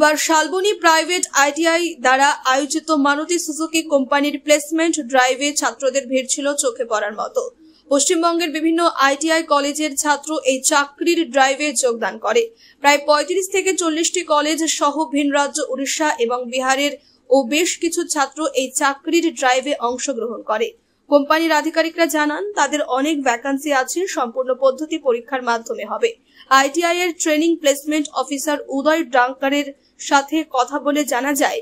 বুধবার Salboni private ITI দ্বারা আয়োজিত মারুতি সুজুকি কোম্পানির প্লেসমেন্ট ড্রাইভে ছাত্রদের ভিড় ছিল চোখে পড়ার মতো। পশ্চিমবঙ্গের বিভিন্ন আইটিআই কলেজের ছাত্র এই চাকরির ড্রাইভে যোগদান করে। প্রায় 35 থেকে 40টি কলেজ সহ ভিন রাজ্য উড়িষ্যা এবং বিহারের ও বেশ কিছু ছাত্র এই চাকরির ড্রাইভে অংশগ্রহণ করে। কোম্পানির আধিকারিকরা জানান, তাদের অনেক ভ্যাকান্সি আছে, সম্পূর্ণ পদ্ধতি পরীক্ষার মাধ্যমে হবে। আইটিআই এর ট্রেনিং প্লেসমেন্ট অফিসার উদয় ডাঙ্কারের সাথে কথা বলে জানা যায়,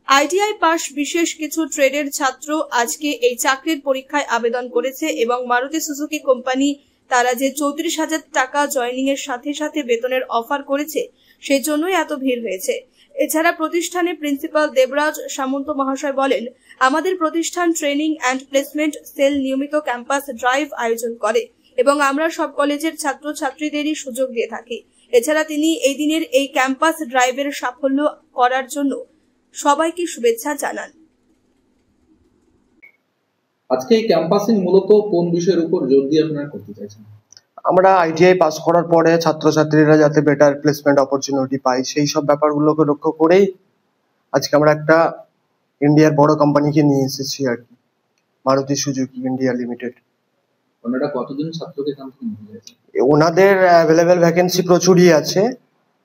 আইটিআই পাস বিশেষ কিছু ট্রেডের ছাত্র আজকে এই চাকরির পরীক্ষায় আবেদন করেছে এবং মারুতি সুজুকি কোম্পানি তারা যে 34,000 টাকা জয়েনিং এর সাথে সাথে বেতনের অফার করেছে, সেই জন্যই এত ভিড় হয়েছে। এছাড়া প্রতিষ্ঠানে প্রিন্সিপাল দেবরাজ সামন্ত মহাশয় বলেন, আমাদের প্রতিষ্ঠান ট্রেনিং অ্যান্ড প্লেসমেন্ট সেল নিয়মিত ক্যাম্পাস ড্রাইভ আয়োজন করে এবং আমরা সব কলেজের ছাত্রছাত্রীদেরই সুযোগ দিয়ে থাকি। এছাড়া তিনি এই দিনের এই ক্যাম্পাস ড্রাইভের সাফল্য করার জন্য সবাইকে শুভেচ্ছা জানান। আজকে এই ক্যাম্পাসিং মূলত কোন বিষয়ের উপর জোর দিয়ে আপনারা করতে চাইছেন? আমরা আইটিআই পাস করার পরে ছাত্রছাত্রীরা যাতে বেটার প্লেসমেন্ট অপরচুনিটি পায়, সেই সব ব্যাপারগুলোকে লক্ষ্য করেই আজকে আমরা একটা ইন্ডিয়ার বড় কোম্পানিকে নিয়ে এসেছি আর কি, মারুতি সুজুকি ইন্ডিয়া লিমিটেড। ওনারা কতজন ছাত্রকে এখান থেকে নিয়ে যাচ্ছে? ওনাদের অ্যাভেলেবেল ভ্যাকেন্সি প্রচুরই আছে,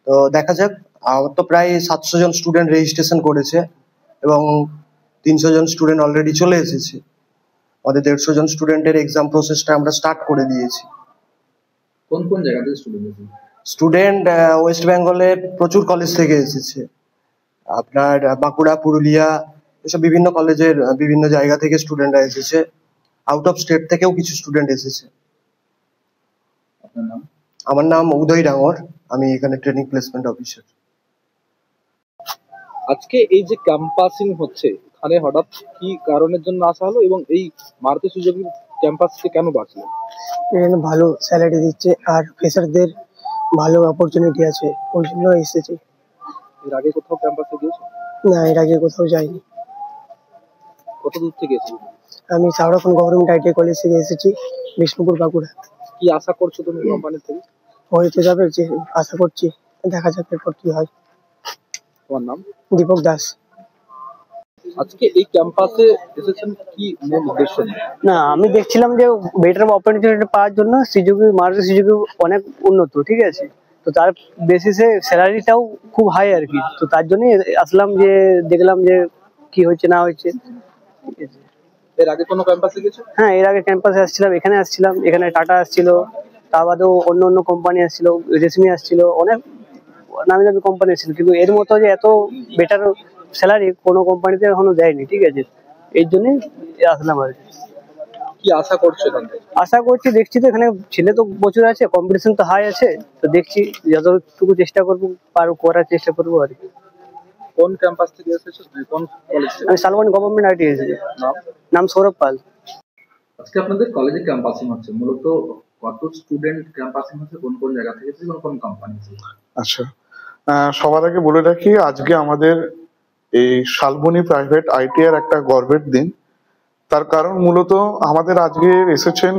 তো দেখা যাক। আমার তো প্রায় 700 জন স্টুডেন্ট রেজিস্ট্রেশন করেছে এবং 300 জন স্টুডেন্ট অলরেডি চলে এসেছে। আমাদের 150 জন স্টুডেন্টের এক্সাম প্রসেসটা আমরা স্টার্ট করে দিয়েছি। কোন কোন জায়গা থেকে স্টুডেন্ট ওয়েস্ট বেঙ্গলে প্রচুর কলেজ থেকে এসেছে, আপনার বাঁকুড়া, পুরুলিয়া, এসব বিভিন্ন কলেজের বিভিন্ন জায়গা থেকে স্টুডেন্টরা এসেছে। আউট অফ স্টেট থেকেও কিছু স্টুডেন্ট এসেছে। আপনার নাম? আমার নাম উদয় ডাঙ্গর, আমি এখানে ট্রেনিং প্লেসমেন্ট অফিসার। আজকে এই যে ক্যাম্পাসিং হচ্ছে, এখানে হঠাৎ কি কারণের জন্য আসা হলো এবং এই মারুতি সুজুকি ক্যাম্পাসকে কেন বাঁচলেন? এখানে ভালো স্যালারি দিচ্ছে আর ফ্রেশারদের ভালো অপরচুনিটি আছে, ওই জন্য এসেছি। এর আগে কোথাও ক্যাম্পাসে গিয়েছো? না, এর আগে কোথাও যাইনি। কত দূর থেকে এসেছো? আমি সাউরাখন গভর্নমেন্ট আইটিআই কলেজ থেকে এসেছি, বিষ্ণুপুর, বাঁকুড়া। কি আশা করছো তুমি কোম্পানি থেকে? হয়তো যাবে, যে আশা করছি, দেখা যাক এরপর কি হয়। তোমার নাম? দীপক দাস। আজকে এই ক্যাম্পাসে এসেছেন কি মূল উদ্দেশ্য? না, আমি দেখছিলাম যে বেটার অপরচুনিটি পাওয়ার জন্য মারুতি সুজুকি অনেক উন্নত, ঠিক আছে, তো তার বেসিসে স্যালারিটাও খুব হাই আর কি, তো তার জন্যই আসলাম, যে দেখলাম যে কি হচ্ছে না হচ্ছে। এর আগে কোনো ক্যাম্পাসে গেছো? হ্যাঁ, এর আগে ক্যাম্পাসে আসছিলাম, এখানে টাটা আসছিল, তার বাদেও অন্য অন্য কোম্পানি আসছিল, রেশমি আসছিল, অনেক নামি দামি কোম্পানি আসছিল, কিন্তু এর মতো যে এত বেটার স্যালারি কোনো কোম্পানিতে এখনো দেয়নি, ঠিক আছে, এই জন্যই আসলাম আর কি। কি আশা করছো এখান থেকে? আশা করছি, দেখছি তো এখানে ছেলে তো প্রচুর আছে, কম্পিটিশন তো হাই আছে, তো দেখছি যতটুকু চেষ্টা করবো করার চেষ্টা করবো আর কি। কোন ক্যাম্পাস থেকে এসেছো? কোন কলেজ থেকে? আমি শালবনী গভর্নমেন্ট আইটিআই এসেছি। নাম সৌরভ পাল। আজকে আপনাদের কলেজে ক্যাম্পাসিং হচ্ছে, মূলত কত স্টুডেন্ট ক্যাম্পাসিং হচ্ছে, কোন কোন জায়গা থেকে, কোন কোন কোম্পানি থেকে? আচ্ছা, সবার আগে বলে রাখি, আজকে আমাদের এই শালবনী প্রাইভেট আইটিআই এর একটা গর্বের দিন। তার কারণ মূলত আমাদের আজকে এসেছেন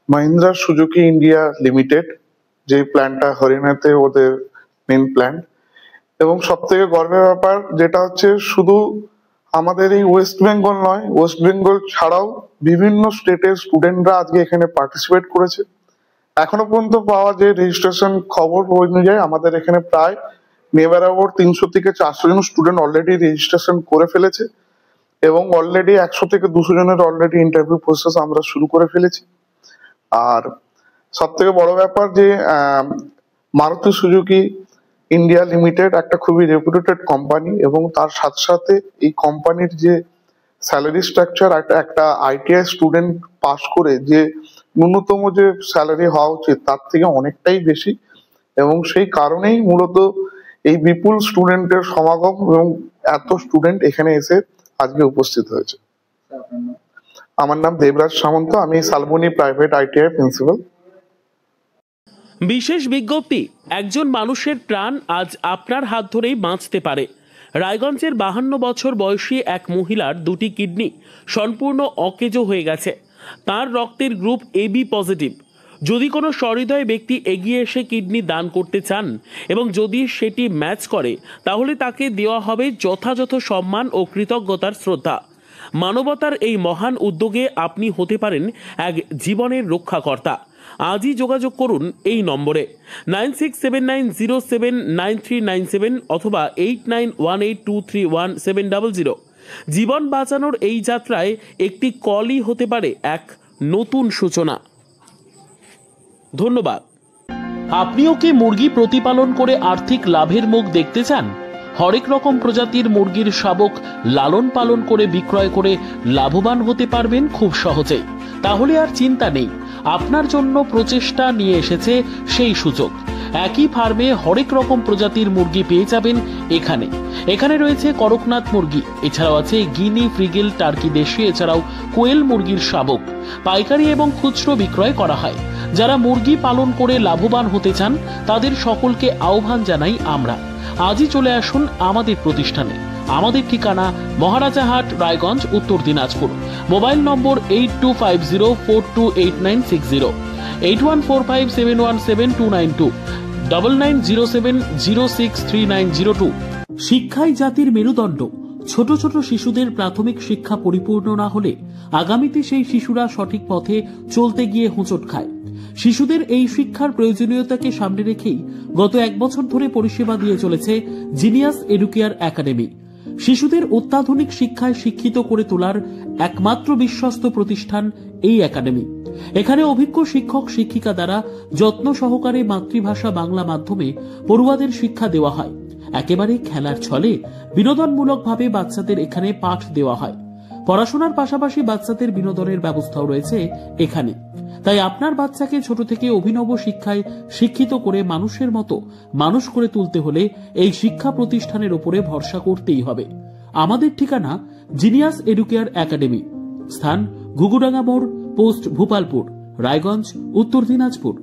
মহিন্দ্রা সুজুকি ইন্ডিয়া লিমিটেড, যে প্ল্যান্টটা হরিয়ানাতে ওদের মেন প্ল্যান্ট। এবং সব থেকে গর্বের ব্যাপার যেটা হচ্ছে, শুধু আমাদের এই ওয়েস্ট বেঙ্গল নয়, ওয়েস্ট বেঙ্গল ছাড়াও বিভিন্ন স্টেটের স্টুডেন্টরা আজকে এখানে পার্টিসিপেট করেছে। এখনো পর্যন্ত পাওয়া যে রেজিস্ট্রেশন খবর অনুযায়ী আমাদের এখানে প্রায় নেভার অ্যাবাউট 300 থেকে 400 জন স্টুডেন্ট অলরেডি রেজিস্ট্রেশন করে ফেলেছে এবং অলরেডি 100 থেকে 200 জনের অলরেডি ইন্টারভিউ প্রসেস আমরা শুরু করে ফেলেছি। আর সব থেকে বড় ব্যাপার যে মারুতি সুজুকি ইন্ডিয়া লিমিটেড একটা খুবই রেপুটেড কোম্পানি এবং তার সাথে সাথে এই কোম্পানির যে স্যালারি স্ট্রাকচার, একটা আইটিআই স্টুডেন্ট পাস করে যে ন্যূনতম যে স্যালারি হওয়া উচিত তার থেকে অনেকটাই বেশি, এবং সেই কারণেই মূলত এই বিপুল স্টুডেন্টের সমাগম এবং এত স্টুডেন্ট এখানে এসে আজকে উপস্থিত হয়েছে। আমার নাম দেবরাজ সামন্ত, আমি শালবনী প্রাইভেট আইটিআই প্রিন্সিপাল। বিশেষ বিজ্ঞপ্তি, একজন মানুষের প্রাণ আজ আপনার হাত ধরেই বাঁচতে পারে। রায়গঞ্জের 52 বছর বয়সী এক মহিলার 2টি কিডনি সম্পূর্ণ অকেজো হয়ে গেছে। তার রক্তের গ্রুপ AB পজিটিভ। যদি কোনো সহৃদয় ব্যক্তি এগিয়ে এসে কিডনি দান করতে চান এবং যদি সেটি ম্যাচ করে তাহলে তাকে দেওয়া হবে যথাযথ সম্মান ও কৃতজ্ঞতার শ্রদ্ধা। মানবতার এই মহান উদ্যোগে আপনি হতে পারেন এক জীবনের রক্ষাকর্তা। আজই যোগাযোগ করুন এই নম্বরে 9679079397 অথবা 8918231700। জীবন বাঁচানোর এই যাত্রায় একটি কলই হতে পারে এক নতুন সূচনা। ধন্যবাদ। আপনিও কি মুরগি প্রতিপালন করে আর্থিক লাভের মুখ দেখতে চান? হরেক রকম প্রজাতির মুরগির শাবক লালন পালন করে বিক্রয় করে লাভবান হতে পারবেন খুব সহজেই। তাহলে আর চিন্তা নেই, আপনার জন্য প্রচেষ্টা নিয়ে এসেছে সেই সুযোগ। একই ফার্মে হরেক রকম প্রজাতির মুরগি পেয়ে যাবেন এখানে রয়েছে করকনাথ মুরগি, এছাড়াও আছে গিনি, ফ্রিগেল, টার্কি দেশি, এছাড়াও কোয়েল মুরগির শাবক। পাইকারি এবং খুচরো বিক্রয় করা হয়। যারা মুরগি পালন করে লাভবান হতে চান তাদের সকলকে আহ্বান জানাই আমরা। আজই চলে আসুন আমাদের প্রতিষ্ঠানে। আমাদের ঠিকানা মহারাজাহাট, রায়গঞ্জ, উত্তর দিনাজপুর। মোবাইল নম্বর 8250428960, 8145717292, 9907063902। শিক্ষাই জাতির মেরুদণ্ড। ছোট ছোট শিশুদের প্রাথমিক শিক্ষা পরিপূর্ণ না হলে আগামীতে সেই শিশুরা সঠিক পথে চলতে গিয়ে হোঁচট খায়। শিশুদের এই শিক্ষার প্রয়োজনীয়তাকে সামনে রেখেই গত 1 বছর ধরে পরিষেবা দিয়ে চলেছে জিনিয়াস এডুকেয়ার একাডেমি। শিশুদের অত্যাধুনিক শিক্ষায় শিক্ষিত করে তোলার একমাত্র বিশ্বস্ত প্রতিষ্ঠান এই একাডেমি। এখানে অভিজ্ঞ শিক্ষক শিক্ষিকা দ্বারা যত্ন সহকারে মাতৃভাষা বাংলা মাধ্যমে পড়ুয়াদের শিক্ষা দেওয়া হয়। একেবারে খেলার ছলে বিনোদনমূলকভাবে বাচ্চাদের এখানে পাঠ দেওয়া হয়। পড়াশোনার পাশাপাশি বাচ্চাদের বিনোদনের ব্যবস্থাও রয়েছে এখানে। তাই আপনার বাচ্চাকে ছোট থেকে অভিনব শিক্ষায় শিক্ষিত করে মানুষের মতো মানুষ করে তুলতে হলে এই শিক্ষা প্রতিষ্ঠানের উপরে ভরসা করতেই হবে। আমাদের ঠিকানা জিনিয়াস এডুকেয়ার একাডেমি, স্থান ঘুঘুডাঙ্গা মোড়, পোস্ট ভূপালপুর, রায়গঞ্জ, উত্তর দিনাজপুর।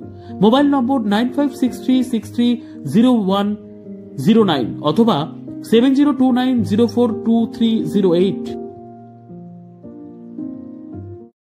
মোবাইল নম্বর 9563630109 অথবা 7029042308।